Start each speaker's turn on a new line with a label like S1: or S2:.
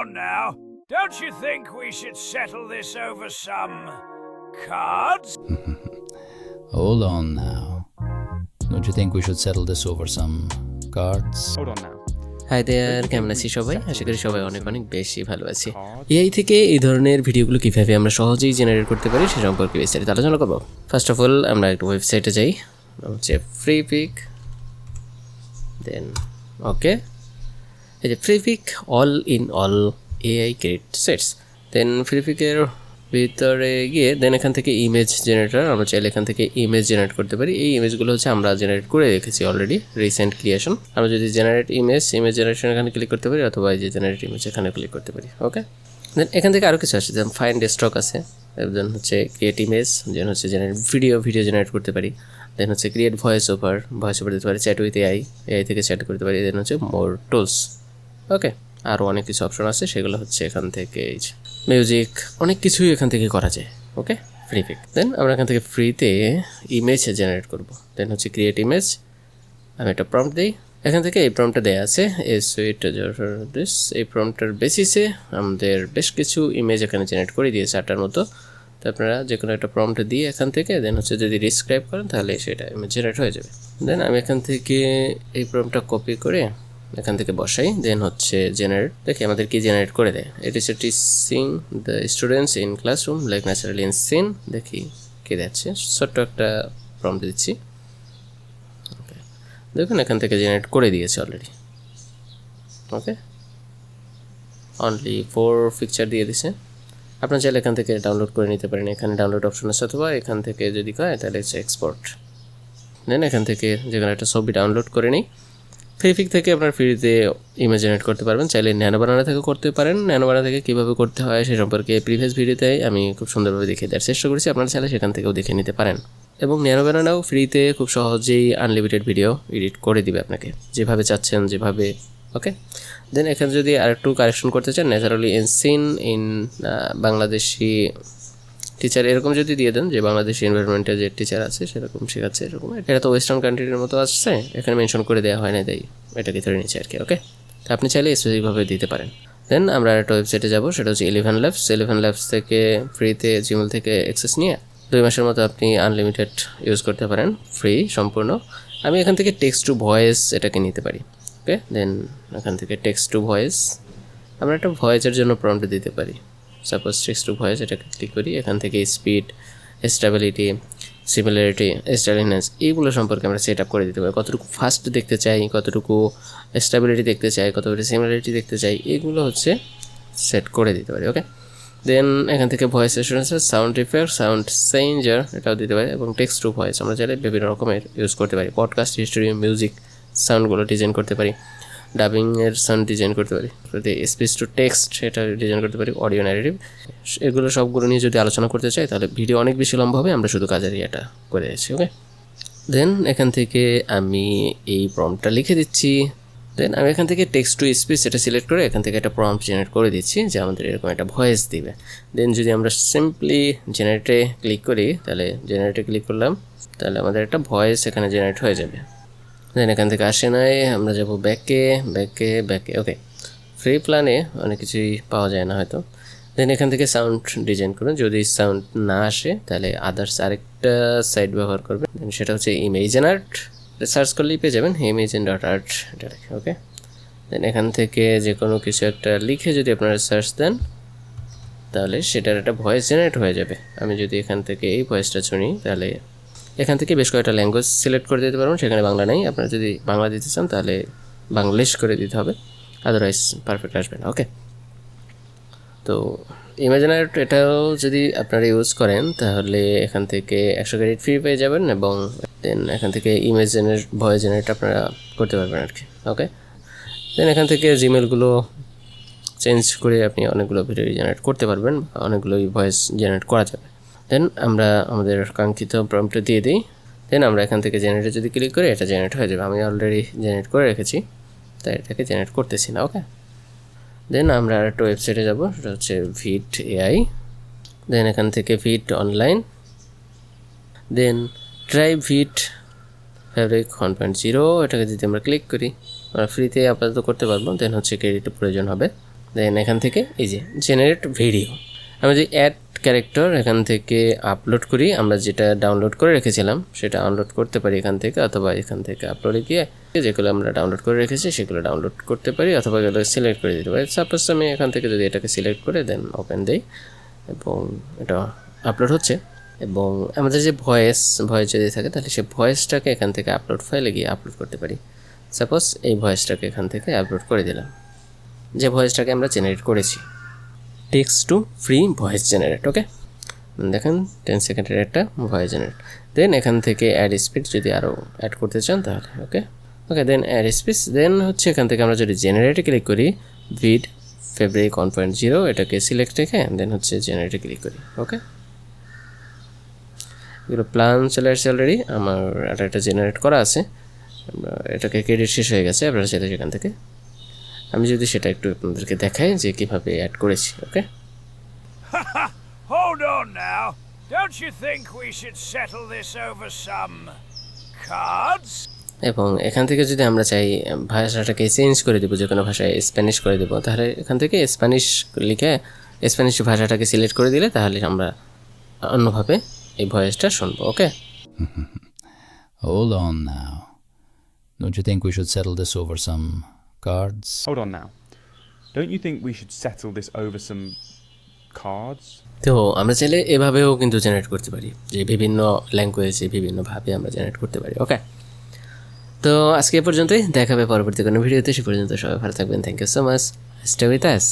S1: on now. Don't you think we should settle this over some cards?
S2: Hold on now. Don't you think we should settle this over some cards?
S3: Hold on now.
S4: Hi there, কেমন আছি সবাই? আশা করি সবাই অনেক অনেক বেশি ভালো আছে। এআই থেকে এই ধরনের ভিডিওগুলো কীভাবে আমরা সহজেই জেনারেট করতে পারি সে সম্পর্কে বিস্তারিত আলোচনা করবো। ফার্স্ট অফ অল আমরা একটা ওয়েবসাইটে যাই, হচ্ছে ফ্রিপিক, দেন ওকে, এই যে Freepik all in all AI create sets. Then ফ্রিপিকের ভিতরে গিয়ে দেন এখান থেকে ইমেজ জেনারেটর, আমরা চাইলে এখান থেকে ইমেজ জেনারেট করতে পারি। এই ইমেজগুলো হচ্ছে আমরা জেনারেট করে রেখেছি অলরেডি, রিসেন্ট ক্রিয়েশন। আমরা যদি জেনারেট ইমেজ জেনারেশন এখানে ক্লিক করতে পারি, অথবা এই যে জেনারেট ইমেজ এখানে ক্লিক করতে পারি। ওকে, দেন এখান থেকে আরও কিছু আছে, যেমন ফাইন্ড স্টক আছে, দেন হচ্ছে ক্রিয়েট ইমেজ, দেন হচ্ছে জেনারেট ভিডিও জেনারেট করতে পারি, দেন হচ্ছে ক্রিয়েট ভয়েস ওভার দিতে পারি, চ্যাট উইথ এআই থেকে চ্যাট করতে পারি, দেন হচ্ছে মোর টুলস। ওকে, আরও অনেক কিছু অপশন আছে, সেগুলো হচ্ছে এখান থেকে মিউজিক, অনেক কিছুই এখান থেকে করা যায়। ওকে, ফ্রিপিক। দেন আমরা এখান থেকে ফ্রিতে ইমেজ জেনারেট করব। দেন হচ্ছে ক্রিয়েট ইমেজ, আমি একটা প্রম্পট দিই, এখান থেকে এই প্রম্পটটা দেওয়া আছে দিস। এই প্রম্পটার বেসিসে আমাদের বেশ কিছু ইমেজ এখানে জেনারেট করে দিয়েছে 8টার মতো। তো আপনারা যে কোনো একটা প্রম্পট দিয়ে এখান থেকে দেন হচ্ছে যদি রিস্ক্রাইব করেন তাহলে সেটা ইমেজ জেনারেট হয়ে যাবে। দেন আমি এখান থেকে এই প্রম্পটটা কপি করে এখান থেকে বসাই, দেন হচ্ছে জেনারেট, দেখি আমাদের কি জেনারেট করে দেয়। It is teaching the students in classroom like naturally in scene. দেখি কি দিচ্ছে, ছোট্ট একটা প্রম্পট দিচ্ছি। ওকে, দেখুন এখান থেকে জেনারেট করে দিয়েছে অলরেডি। ওকে, অনলি 4 পিকচার দিয়ে দিছে। আপনার চাইলে এখান থেকে ডাউনলোড করে নিতে পারেন, এখানে ডাউনলোড অপশন আছে, অথবা এখান থেকে যদি হয় তাহলে হচ্ছে এক্সপোর্ট। দেন এখান থেকে যেখানে একটা ছবি ডাউনলোড করে নিই। ফ্রিপিক থেকে আপনার ফ্রিতে ইমেজ জেনারেট করতে পারবেন, চাইলে ন্যানো বানানা থেকে করতে পারেন। ন্যানো বানানা থেকে কীভাবে করতে হয় সে সম্পর্কে প্রিভিয়াস ভিডিওতে আমি খুব সুন্দরভাবে দেখিয়ে দেওয়ার চেষ্টা করেছি, আপনারা চাইলে সেখান থেকেও দেখে নিতে পারেন। এবং ন্যানো বানানাও ফ্রিতে খুব সহজেই আনলিমিটেড ভিডিও এডিট করে দিবে আপনাকে, যেভাবে চাচ্ছেন যেভাবে। ওকে, দেন এখানে যদি আরেকটু কারেকশন করতে চান, naturally in seen in Bangladeshi teacher এরকম যদি দিয়ে দেন, যে বাংলাদেশি এনভায়রনমেন্টে যে টিচার আছে সেরকম শেখাচ্ছে, এরকম। এটা তো ওয়েস্টার্ন কান্ট্রির মতো আসছে, এখানে মেনশন করে দেওয়া হয় না, তাই এটাকে ধরে নিচ্ছে আর কি। ওকে, তো আপনি চাইলে স্পেসিফিকভাবে দিতে পারেন। দেন আমরা একটা ওয়েবসাইটে যাব, সেটা হচ্ছে 11 ল্যাবস। 11 ল্যাবস থেকে ফ্রিতে জিমেল থেকে অ্যাক্সেস নিয়ে 2 মাসের মতো আপনি আনলিমিটেড ইউজ করতে পারেন, ফ্রি সম্পূর্ণ। আমি এখান থেকে টেক্সট টু ভয়েস এটাকে নিতে পারি। ওকে, দেন এখান থেকে টেক্সট টু ভয়েস, আমরা একটা ভয়েসের জন্য প্রম্পট দিতে পারি। সাপোজ টেক্সট টু ভয়েস, এটাকে ক্লিক করি, এখান থেকে স্পিড, স্টেবিলিটি, সিমিলারিটি, স্টাইলিনেস, এইগুলো সম্পর্কে আমরা সেট আপ করে দিতে পারি। কতটুকু ফাস্ট দেখতে চাই, কতটুকু স্টেবিলিটি দেখতে চাই, কতটুকু সিমিলারিটি দেখতে চাই, এগুলো হচ্ছে সেট করে দিতে পারি। ওকে, দেন এখান থেকে voice assurance, sound effect, sound changer এটাও দিতে পারি, এবং টেক্সট টু ভয়েস আমরা চাইলে বিভিন্ন রকমের ইউজ করতে পারি। পডকাস্ট, হিস্টোরি, মিউজিক সাউন্ডগুলো ডিজাইন করতে পারি, ডাবিংয়ের সাউন্ড ডিজাইন করতে পারি, স্পিচ টু টেক্সট সেটা ডিজাইন করতে পারি, অডিও ন্যারেটিভ, এগুলো সবগুলো নিয়ে যদি আলোচনা করতে চাই তাহলে ভিডিও অনেক বেশি লম্বা হবে, আমরা শুধু কাজের এটা করে দিচ্ছি। ওকে, দেন এখান থেকে আমি এই প্রম্পটটা লিখে দিচ্ছি। দেন আমি এখান থেকে টেক্সট টু স্পিচ এটা সিলেক্ট করে এখান থেকে একটা প্রম্পট জেনারেট করে দিচ্ছি, যে আমাদের এরকম একটা ভয়েস দিবে। দেন যদি আমরা সিম্পলি জেনারেটে ক্লিক করি, তাহলে জেনারেটে ক্লিক করলাম, তাহলে আমাদের একটা ভয়েস এখানে জেনারেট হয়ে যাবে। দেন এখান থেকে আসে নাই, আমরা যাব ব্যাকে। ওকে, ফ্রি প্ল্যানে অনেক কিছুই পাওয়া যায় না হয়তো। দেন এখান থেকে সাউন্ড ডিজাইন করুন, যদি সাউন্ড না আসে তাহলে আদার্স আরেকটা সাইট ব্যবহার করবেন, দেন সেটা হচ্ছে ইমেজিন আর্ট, সার্চ করলেই পেয়ে যাবেন imagen.art এটা রেখে। ওকে, দেন এখান থেকে যে কোনো কিছু একটা লিখে যদি আপনারা সার্চ দেন তাহলে সেটার একটা ভয়েস জেনারেট হয়ে যাবে। আমি যদি এখান থেকে এই ভয়েসটা শুনি, তাহলে এখান থেকে বেশ কয়েকটা ল্যাঙ্গুয়েজ সিলেক্ট করে দিতে পারবেন, সেখানে বাংলা নেই, আপনারা যদি বাংলা দিতে চান তাহলে বাংলিশ করে দিতে হবে, আদারওয়াইজ পারফেক্ট আসবে না। ওকে, তো ইমেজিন আর্ট এটাও যদি আপনারা ইউজ করেন তাহলে এখান থেকে 100 ক্রেডিট ফ্রি পেয়ে যাবেন, এবং দেন এখান থেকে ইমেজিনের ভয়েস জেনারেট আপনারা করতে পারবেন আর কি। ওকে, দেন এখান থেকে জিমেলগুলো চেঞ্জ করে আপনি অনেকগুলো ভিডিও জেনারেট করতে পারবেন, অনেকগুলোই ভয়েস জেনারেট করা যাবে। দেন আমরা আমাদের কাঙ্ক্ষিত প্রম্পটটা দিয়ে দিই, দেন আমরা এখান থেকে জেনারেটে যদি ক্লিক করি এটা জেনারেট হয়ে যাবে। আমি অলরেডি জেনারেট করে রেখেছি, তাই এটাকে জেনারেট করতেছি না। ওকে, দেন আমরা আরেকটা ওয়েবসাইটে যাব, সেটা হচ্ছে ভিট এআই। দেন এখান থেকে ভিট অনলাইন, দেন ট্রাই ভিট ফ্যাব্রিক 1.0, এটাকে যদি আমরা ক্লিক করি আমরা ফ্রিতে আপাতত করতে পারবো। দেন হচ্ছে ক্রেডিটের প্রয়োজন হবে, দেন এখান থেকে এই যে জেনারেট ভিডিও, আমরা যে অ্যাড ক্যারেক্টার এখান থেকে আপলোড করি, আমরা যেটা ডাউনলোড করে রেখেছিলাম সেটা আনলোড করতে পারি এখান থেকে, অথবা এখান থেকে আপলোডে গিয়ে যেগুলো আমরা ডাউনলোড করে রেখেছি সেগুলো ডাউনলোড করতে পারি, অথবা এগুলো সিলেক্ট করে দিতে পারি। সাপোজ আমি এখান থেকে যদি এটাকে সিলেক্ট করে দেন ওপেন দিই এবং এটা আপলোড হচ্ছে, এবং আমাদের যে ভয়েস যদি থাকে তাহলে সেই ভয়েসটাকে এখান থেকে আপলোড ফাইলে গিয়ে আপলোড করতে পারি। সাপোজ এই ভয়েসটাকে এখান থেকে আপলোড করে দিলাম, যে ভয়েসটাকে আমরা জেনারেট করেছি, text to free voice generate. Okay, দেখেন 10 সেকেন্ডের একটা ভয়েস জেনারেট। দেন এখান থেকে অ্যাড স্পিড যদি আরও অ্যাড করতে চান তাহলে ওকে দেন অ্যাড স্পিড। দেন হচ্ছে এখান থেকে আমরা যদি জেনারেটে ক্লিক করি, ভিড ফেব্রিক 1.0 এটাকে সিলেক্ট রেখে দেন হচ্ছে জেনারেটে ক্লিক করি। ওকে, এগুলো প্ল্যান চলে আসছে অলরেডি, আমার একটা জেনারেট করা আছে, এটাকে ক্রেডিট শেষ হয়ে গেছে, আপনারা চাইলে সেখান থেকে আমি যদি সেটা একটু আপনাদেরকে দেখাই যে কীভাবে অ্যাড করেছি। ওকে,
S1: Hold on now. Don't you think we should settle this over some cards?
S4: এবং এখান থেকে যদি আমরা চাই ভাষাটাকে চেঞ্জ করে দেবো, যে কোনো ভাষায় স্প্যানিশ করে দেবো, তাহলে এখান থেকে স্প্যানিশ লিখে স্প্যানিশ ভাষাটাকে সিলেক্ট করে দিলে তাহলে আমরা অন্যভাবে এই ভয়েসটা শুনবো। ওকে,
S2: Hold on now. Don't you think we should settle this over some cards?
S3: Hold on now. Don't you think we should settle this over some cards?
S4: তো আমরা চাইলে এভাবেও কিন্তু জেনারেট করতে পারি, যে বিভিন্ন ল্যাঙ্গুয়েজে বিভিন্নভাবে আমরা জেনারেট করতে পারি। ওকে, তো আজকে এ পর্যন্তই, দেখাবে পরবর্তী কোনো ভিডিওতে, সে পর্যন্ত সবাই ভালো থাকবেন। Thank you so much, stay with us.